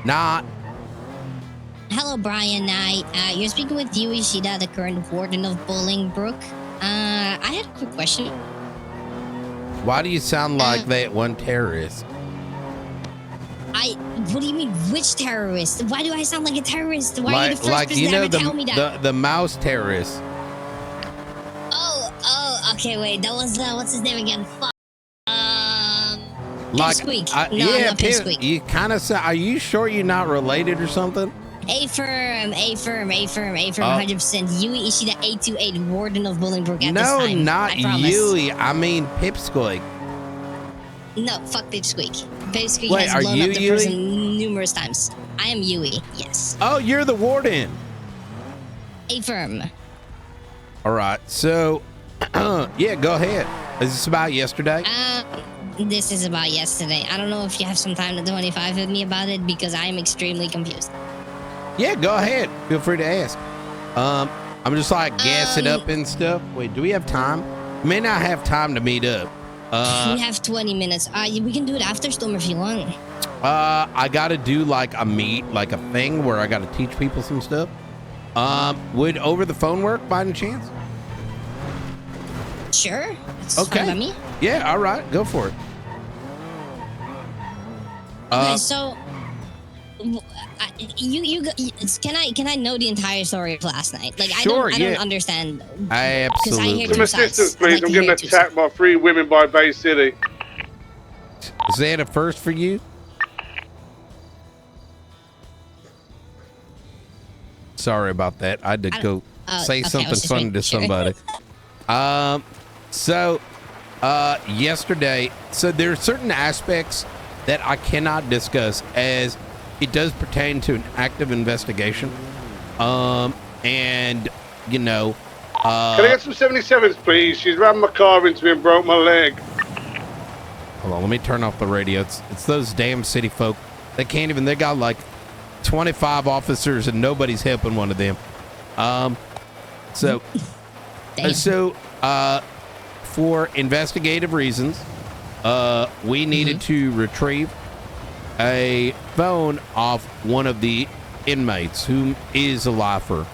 Not. Hello, Brian Knight. You're speaking with Yui Shida, the current Warden of Bolingbroke. I had a quick question. Why do you sound like that one terrorist? What do you mean, which terrorist? Why do I sound like a terrorist? Why are you the first person to ever tell me that? The mouse terrorist. Oh, okay, wait, that was, what's his name again? Like, Pipsqueak. yeah, not Pipsqueak. You kind of sound, are you sure you're not related or something? A firm, 100%. Yui Ishida 828, Warden of Bolingbroke at this time. No, not Yui. I mean Pipsqueak. No, fuck Pipsqueak. Pipsqueak Wait, has blown you up the person numerous times. I am Yui, yes. Oh, you're the warden. A firm. All right, so, yeah, go ahead. Is this about yesterday? This is about yesterday. I don't know if you have some time to 25 with me about it because I am extremely confused. Yeah, go ahead. Feel free to ask. I'm just like gassing up and stuff. Wait, do we have time? We may not have time to meet up. We have 20 minutes. We can do it after Storm if you want. I gotta do like a thing where I gotta teach people some stuff. Would over the phone work by any chance? Sure. It's okay. Fine by me. Yeah. All right. Go for it. Okay. So, can I know the entire story of last night? Like, sure, I don't understand. Absolutely. Some assistance, please. I'm getting attacked by 3 women by Bay City. Is that a first for you? Sorry about that. I had to go say something funny to somebody. Yesterday, so there are certain aspects that I cannot discuss as it does pertain to an active investigation. And, you know... Can I get some 77s, please? She's ran my car into me and broke my leg. Hold on, let me turn off the radio. It's those damn city folk. They can't even... They got like 25 officers and nobody's helping one of them. For investigative reasons, we needed to retrieve a phone off one of the inmates who is a lifer.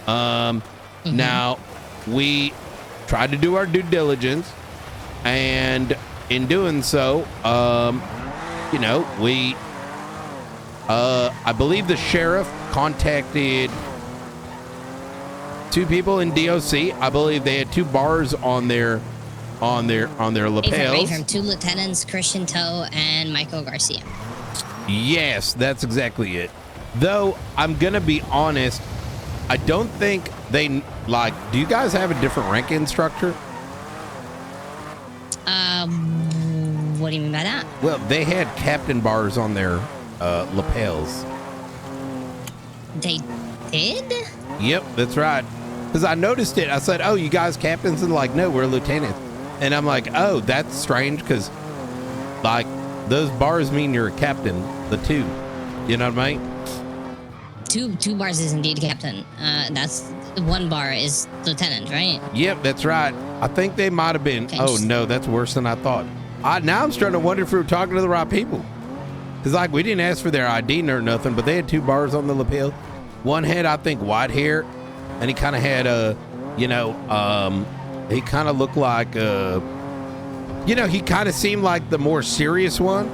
Now, we tried to do our due diligence, and in doing so, I believe the sheriff contacted 2 people in DOC. I believe they had 2 bars on their lapels. From 2 lieutenants, Christian Toe and Michael Garcia. Yes, that's exactly it. Though I'm gonna be honest, I don't think they do you guys have a different ranking structure? What do you mean by that? Well, they had captain bars on their lapels. They did? Yep, that's right. Because I noticed it. I said, "Oh, you guys captains?" And like, "No, we're lieutenants." And I'm like, "Oh, that's strange," because like those bars mean you're a captain. The 2, you know what I mean? Two bars is indeed captain. That's 1 bar is lieutenant, right? Yep, that's right. I think they might have been. Okay, oh no, that's worse than I thought. Now I'm starting to wonder if we were talking to the right people. Because like we didn't ask for their ID or nothing, but they had 2 bars on the lapel. One had, I think, white hair, and he kind of had he kind of looked like he kind of seemed like the more serious one.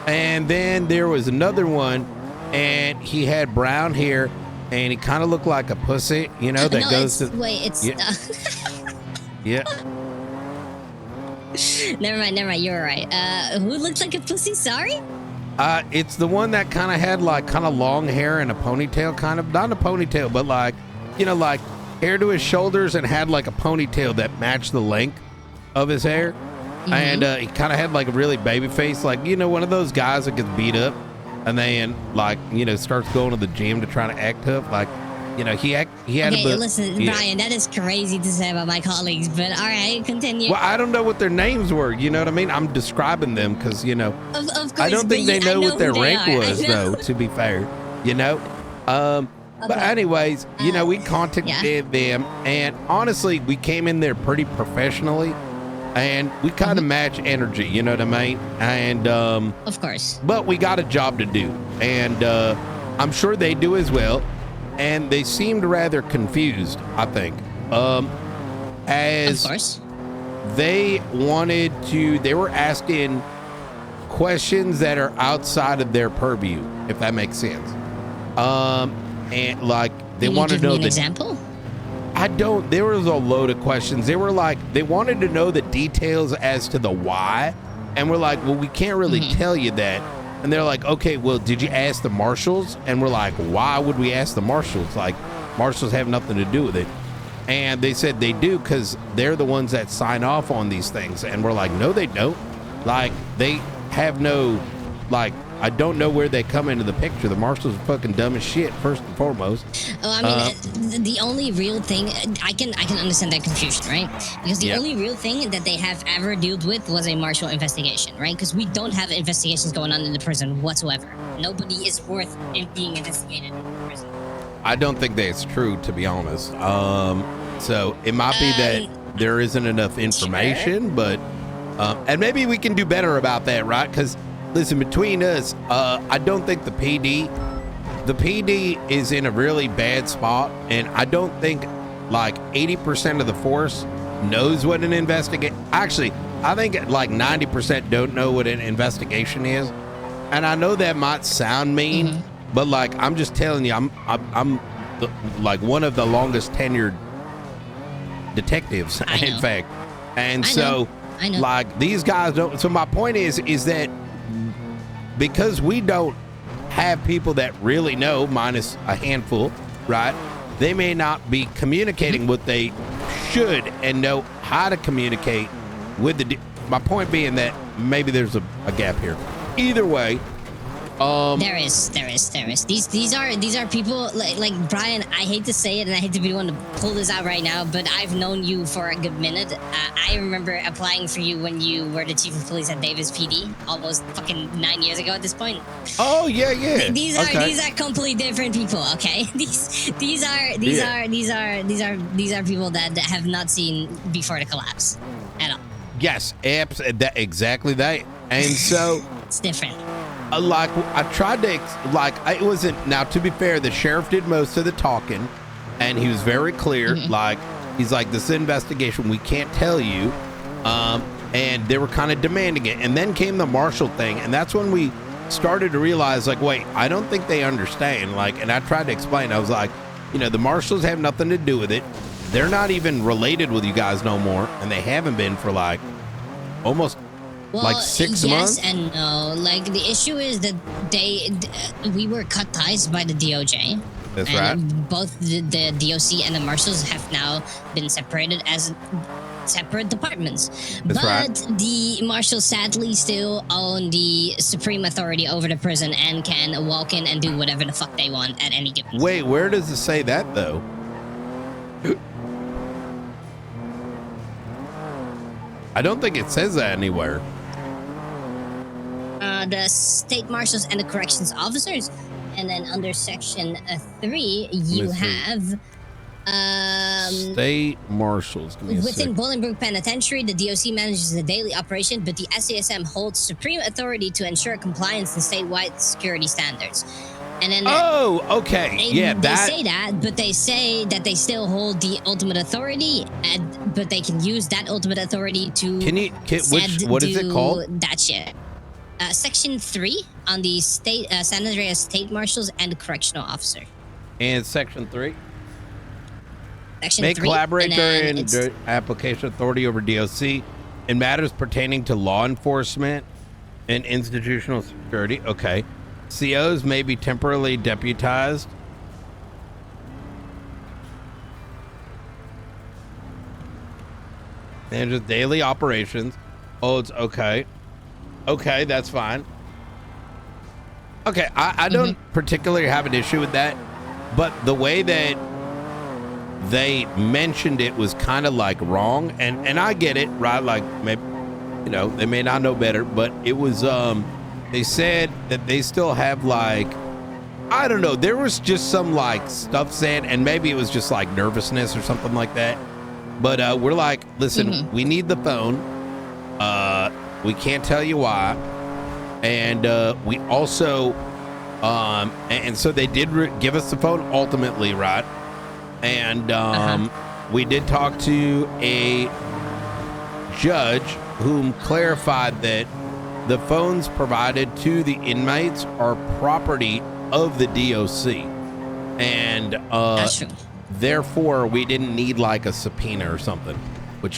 And then there was another one, and he had brown hair, and he kind of looked like a pussy, that no, goes to... Wait, it's... Yeah. Never mind, you're right. Who looked like a pussy, sorry? It's the one that kind of had, like, kind of long hair and a ponytail, kind of... Not a ponytail, but, like, like hair to his shoulders and had, like, a ponytail that matched the length of his hair. Mm-hmm. And he kind of had like a really baby face, like, one of those guys that gets beat up and then like, starts going to the gym to try to act tough. Like, he had listen, Brian, that is crazy to say about my colleagues, but all right, continue. Well, I don't know what their names were, you know what I mean? I'm describing them because, of course, I don't think they know what their rank was, though, to be fair, But anyways, we contacted them, and honestly, we came in there pretty professionally. and we kind of match energy, you know what I mean? And Of course. but we got a job to do, and I'm sure they do as well. And they seemed rather confused, I think. As Of course. they were asking questions that are outside of their purview, if that makes sense. And like they Can you want to give know me an example? there was a load of questions. They were like, they wanted to know the details as to the why. And we're like, well, we can't really tell you that. And they're like, okay, well, did you ask the marshals? And we're like, why would we ask the marshals? Like, marshals have nothing to do with it. And they said they do because they're the ones that sign off on these things. And we're like, no, they don't. Like, they have no, like, I don't know where they come into the picture. The marshals are fucking dumb as shit, first and foremost. Oh, I mean, the only real thing I can understand that confusion, right? Because the only real thing that they have ever dealt with was a martial investigation, right? Because we don't have investigations going on in the prison whatsoever. Nobody is worth being investigated in the prison. I don't think that's true, to be honest. So it might be that there isn't enough information, but and maybe we can do better about that, right? Because listen, between us, I don't think the PD is in a really bad spot, and I don't think like 80% of the force knows what an investigation. Actually, I think like 90% don't know what an investigation is, and I know that might sound mean, but like I'm just telling you, I'm like one of the longest tenured detectives, in fact, and I know. like these guys don't. So my point is that because we don't have people that really know, minus a handful, right? They may not be communicating what they should and know how to communicate with my point being that maybe there's a gap here. Either way, there is. These are people like Brian. I hate to say it, and I hate to be the one to pull this out right now, but I've known you for a good minute. I remember applying for you when you were the chief of police at Davis PD, almost fucking 9 years ago at this point. Oh yeah. These are completely different people. Okay, these are people that have not seen before the collapse at all. Yes, exactly that, and so it's different. Like I tried to it wasn't. Now to be fair, the sheriff did most of the talking, and he was very clear. Like he's like, this investigation, we can't tell you, and they were kind of demanding it. And then came the marshal thing, and that's when we started to realize, like, wait, I don't think they understand. Like, and I tried to explain. I was like, you know, the marshals have nothing to do with it. They're not even related with you guys no more, and they haven't been for like almost. Well, like 6 Yes months? and no. Like the issue is that we were cut ties by the DOJ. That's and right. Both the DOC and the marshals have now been separated as separate departments. That's but the marshals sadly still own the supreme authority over the prison and can walk in and do whatever the fuck they want at any given time. Wait, where does it say that though? I don't think it says that anywhere. The state marshals and the corrections officers, and then under section 3 you have state marshals. Give me a within sec. Bolingbroke Penitentiary, the DOC manages the daily operation, but the SASM holds supreme authority to ensure compliance to statewide security standards. And then okay, they say that, but they say that they still hold the ultimate authority, but they can use that ultimate authority to what is it called? That shit. Section 3 on the state San Andreas State Marshals and Correctional Officer. And section 3. Section May 3, collaborate and during the application authority over DOC in matters pertaining to law enforcement and institutional security. Okay. COs may be temporarily deputized. And just daily operations. Oh, it's okay. Okay, that's fine. Okay, I don't particularly have an issue with that, but the way that they mentioned it was kind of like wrong, and I get it, right? Like maybe, you know, they may not know better, but it was they said that they still have like, I don't know, there was just some like stuff said, and maybe it was just like nervousness or something like that. But we're like, listen, we need the phone. We can't tell you why. And we also, and so they did give us the phone ultimately, right? And we did talk to a judge whom clarified that the phones provided to the inmates are property of the DOC. And That's true. therefore we didn't need like a subpoena or something, which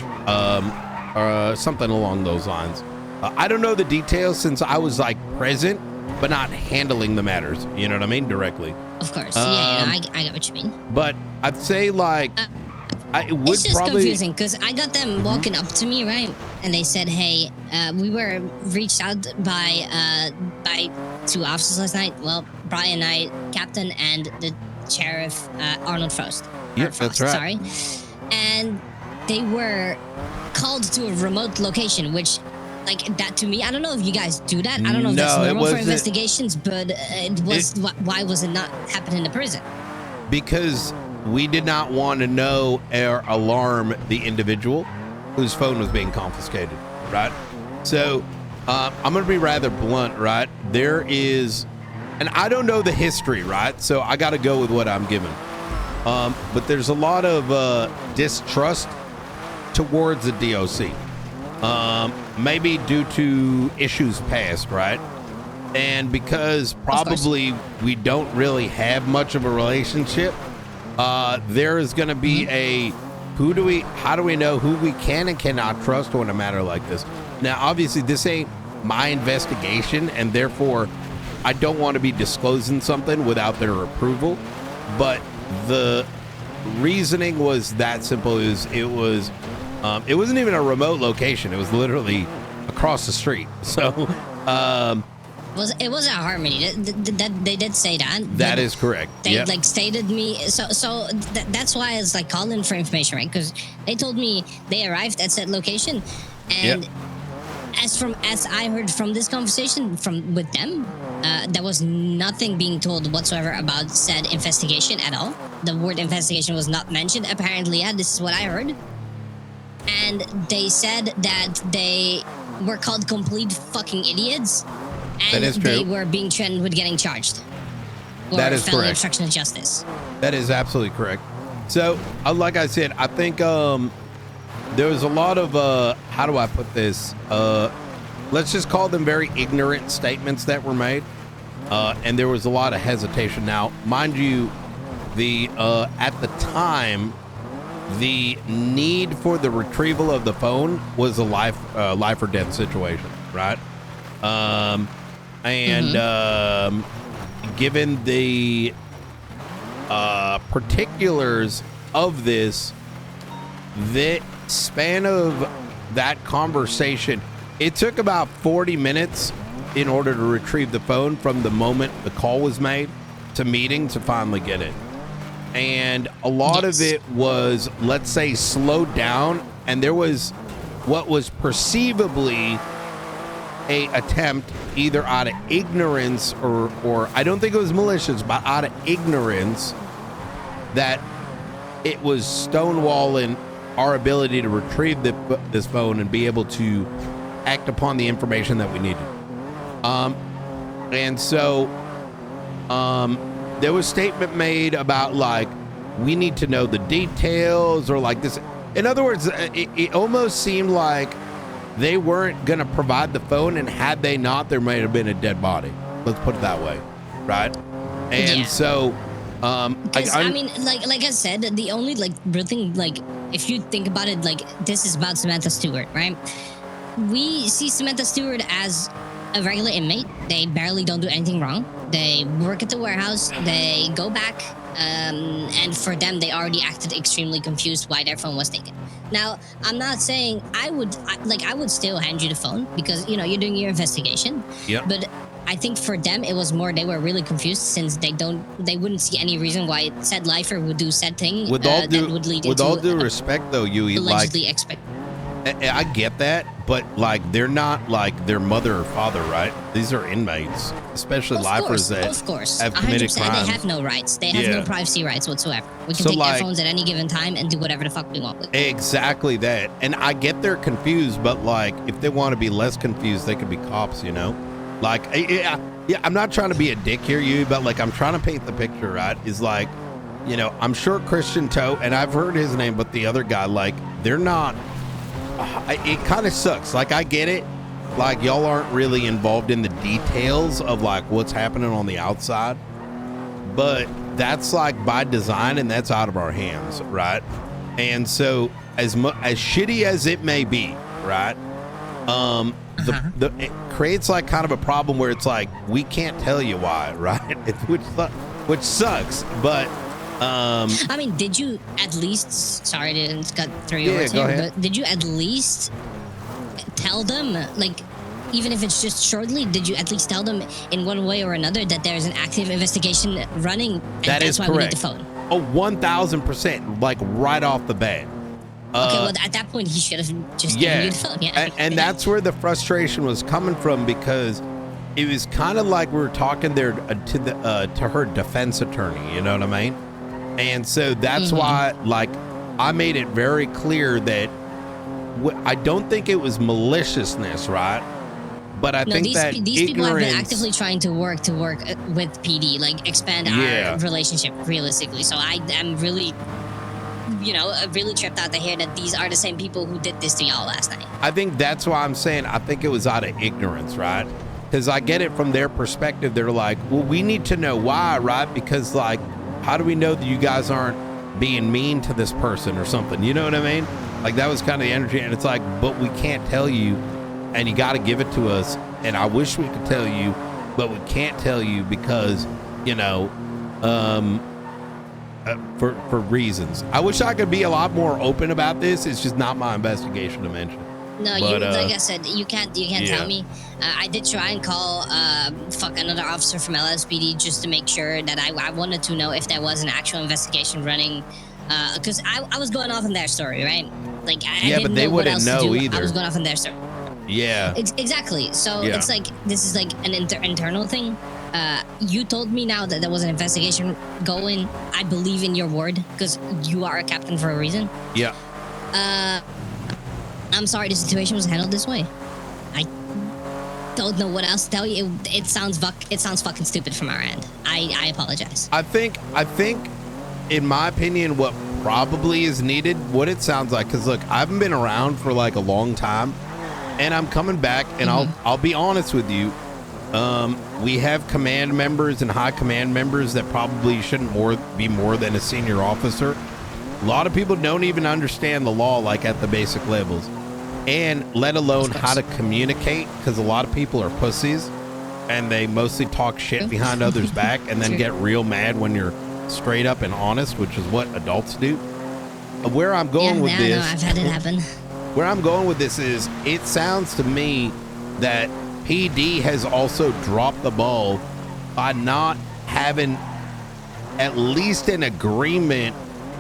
something along those lines. I don't know the details since I was like present but not handling the matters, you know what I mean, directly. Of course. I get what you mean. But I'd say like I would it's just probably confusing because I got them walking up to me, right? And they said, "Hey, we were reached out by 2 officers last night. Well, Brian Knight, Captain, and the Sheriff Arnold Frost. Yep, that's right. Sorry, and they were called to a remote location, which." Like that to me, I don't know if you guys do that. I don't know if that's normal for investigations, but why was it not happening in the prison? Because we did not want to know or alarm the individual whose phone was being confiscated, right? So I'm going to be rather blunt, right? There is, and I don't know the history, right? So I got to go with what I'm given. But there's a lot of distrust towards the DOC. Maybe due to issues past, right? And because probably we don't really have much of a relationship, there is going to be a how do we know who we can and cannot trust on a matter like this? Now, obviously, this ain't my investigation, and therefore, I don't want to be disclosing something without their approval. But the reasoning was that simple: it wasn't even a remote location. It was literally across the street. So, it was at Harmony. They did say that. That is correct. They like stated me. So that's why I was like calling for information, right? Because they told me they arrived at said location, and as I heard from this conversation with them, there was nothing being told whatsoever about said investigation at all. The word investigation was not mentioned. Apparently, this is what I heard. And they said that they were called complete fucking idiots, and they were being threatened with getting charged. That is felony correct. Obstruction of justice. That is absolutely correct. So, like I said, I think there was a lot of how do I put this? Let's just call them very ignorant statements that were made, and there was a lot of hesitation. Now, mind you, the at the time, the need for the retrieval of the phone was a life or death situation, right? Given the particulars of this, the span of that conversation, it took about 40 minutes in order to retrieve the phone from the moment the call was made to meeting to finally get it. And a lot of it was, let's say, slowed down, and there was what was perceivably a attempt either out of ignorance or I don't think it was malicious, but out of ignorance that it was stonewalling our ability to retrieve this phone and be able to act upon the information that we needed. And so there was statement made about like, we need to know the details or like this. In other words, it almost seemed like they weren't going to provide the phone, and had they not, there might have been a dead body. Let's put it that way. Right. And so, I mean, like I said, the only like real thing, like if you think about it, like this is about Samantha Stewart, right? We see Samantha Stewart as a regular inmate. They barely don't do anything wrong. They work at the warehouse. They go back, and for them, they already acted extremely confused why their phone was taken. Now, I'm not saying I would still hand you the phone because you're doing your investigation. Yeah. But I think for them, it was more they were really confused since they wouldn't see any reason why said lifer would do said thing with all due that would lead with into all due respect, though, you allegedly expect. I get that, but like they're not like their mother or father, right? These are inmates, especially lifers that have committed 100%. crimes. They have no rights. They have no privacy rights whatsoever. We can So, take like, their phones at any given time and do whatever the fuck we want with it. Exactly that. And I get they're confused, but like if they want to be less confused, they could be cops, you know? Like, yeah, I'm not trying to be a dick here, you, but like I'm trying to paint the picture, right? Is like, you know, I'm sure Christian Toe, and I've heard his name, but the other guy, like, they're not. It kind of sucks. Like, I get it. Like, y'all aren't really involved in the details of like what's happening on the outside, but that's like by design, and that's out of our hands, right? And so, as shitty as it may be, right? It creates like kind of a problem where it's like we can't tell you why, right? Which sucks, but. I mean, did you at least? Sorry to cut through your words go here, ahead. but did you at least tell them, like, even if it's just shortly, did you at least tell them in one way or another that there is an active investigation running? And That that's is why correct. we need the phone. Oh, 1,000%, like right off the bat. Okay, well, at that point, he should have just given you the phone. Yeah, and that's where the frustration was coming from, because it was kind of like we were talking there to her defense attorney. You know what I mean? And so that's why, like, I made it very clear that I don't think it was maliciousness, right? But I think that these people have been actively trying to work with PD, like expand our relationship realistically. So I am really, really tripped out to hear that these are the same people who did this to y'all last night. I think that's why I'm saying I think it was out of ignorance, right? Because I get it from their perspective. They're like, well, we need to know why, right? Because, like, how do we know that you guys aren't being mean to this person or something? You know what I mean? Like, that was kind of the energy. And it's like, but we can't tell you, and you got to give it to us. And I wish we could tell you, but we can't tell you because, for reasons. I wish I could be a lot more open about this. It's just not my investigation to mention. No, like I said, you can't tell me. I did try and call another officer from LSPD just to make sure that I wanted to know if there was an actual investigation running, because I was going off on their story, right? Like I didn't but they know what else wouldn't to know do. either. I was going off on their story. Yeah. Exactly. So it's like this is like an internal thing. You told me now that there was an investigation going. I believe in your word because you are a captain for a reason. Yeah. I'm sorry the situation was handled this way. I don't know what else to tell you. It sounds fucking stupid from our end. I apologize. I think, in my opinion, what probably is needed, what it sounds like, because look, I haven't been around for like a long time, and I'm coming back, and I'll be honest with you. We have command members and high command members that probably shouldn't be more than a senior officer. A lot of people don't even understand the law, like at the basic levels, and let alone how to communicate, because a lot of people are pussies and they mostly talk shit behind others' back and then get real mad when you're straight up and honest, which is what adults do. Where I'm going with this, I've had it happen. Where I'm going with this is, it sounds to me that PD has also dropped the ball by not having at least an agreement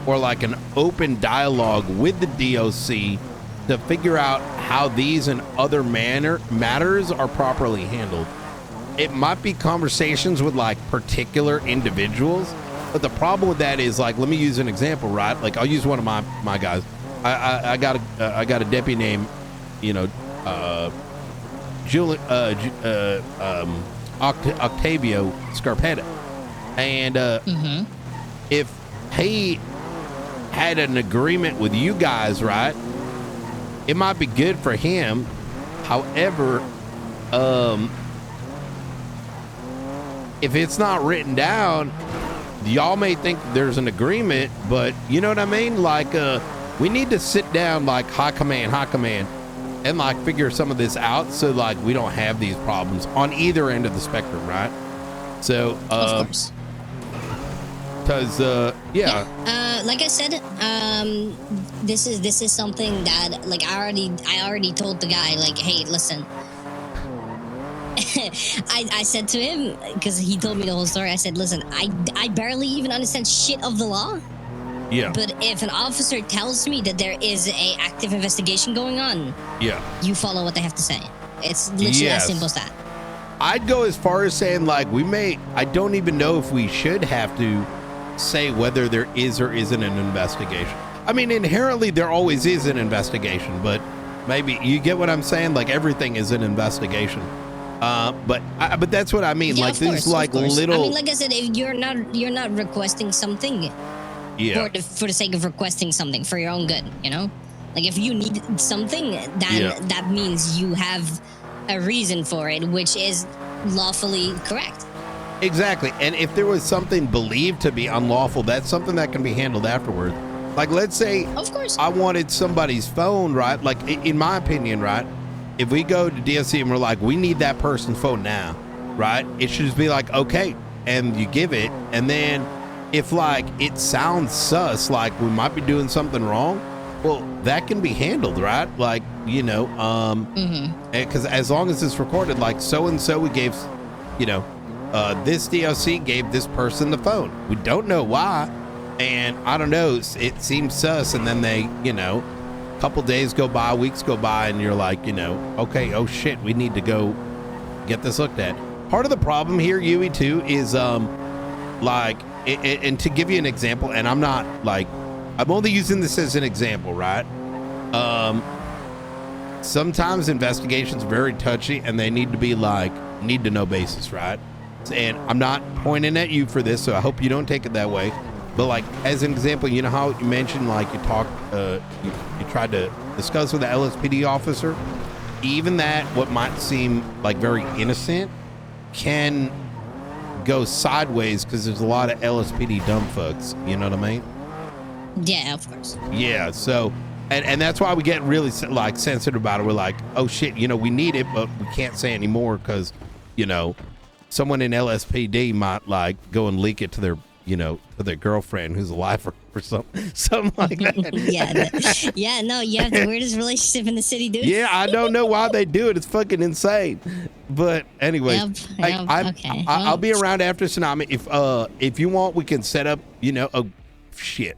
or like an open dialogue with the DOC to figure out how these and other matters are properly handled. It might be conversations with like particular individuals, but the problem with that is, like, let me use an example, right? Like, I'll use one of my guys. I got a deputy named, Octavio Scarpetta, and if he had an agreement with you guys, right, it might be good for him. However, if it's not written down, y'all may think there's an agreement, but you know what I mean? Like, we need to sit down, like high command, and like figure some of this out, so like we don't have these problems on either end of the spectrum, right? So, of course. Because, like I said, this is something that, like, I already told the guy, like, hey, listen. I said to him, because he told me the whole story, I said, listen, I barely even understand shit of the law. Yeah. But if an officer tells me that there is a active investigation going on, Yeah. you follow what they have to say. It's literally as simple as that. I'd go as far as saying, like, I don't even know if we should have to say whether there is or isn't an investigation. I mean, inherently, there always is an investigation, but maybe you get what I'm saying? Like, everything is an investigation. But that's what I mean. Yeah, like, these, like, little. I mean, like I said, if you're not requesting something for the sake of requesting something for your own good, you know? Like, if you need something, then that means you have a reason for it, which is lawfully correct. Exactly. And if there was something believed to be unlawful, that's something that can be handled afterward. Like, let's say of course I wanted somebody's phone, right? Like, in my opinion, right? If we go to DSC and we're like, we need that person's phone now, right? It should just be like, okay, and you give it. And then if, like, it sounds sus, like we might be doing something wrong, well, that can be handled, right? Like, you know, because as long as it's recorded, like, so-and-so we gave, you know, this DLC gave this person the phone. We don't know why. And I don't know, it seems sus. And then they, you know, a couple days go by, weeks go by, and you're like, you know, okay, oh shit, we need to go get this looked at. Part of the problem here, Yui, too, is like, and to give you an example, and I'm not like, I'm only using this as an example, right? Sometimes investigations are very touchy and they need to be like, need to know basis, right? And I'm not pointing at you for this, so I hope you don't take it that way. But like, as an example, you know how you mentioned, like, you talked, you tried to discuss with the LSPD officer, even that, what might seem like very innocent, can go sideways because there's a lot of LSPD dumb fucks. You know what I mean? Yeah, of course. Yeah. So, and that's why we get really like sensitive about it. We're like, oh shit, you know, we need it, but we can't say anymore because, you know, someone in LSPD might like go and leak it to their, you know, to their girlfriend who's alive or something like that. yeah, no, you have the weirdest relationship in the city, dude. Yeah, I don't know why they do it. It's fucking insane. But anyway, I'll be around after Tsunami. If you want, we can set up, you know, shit.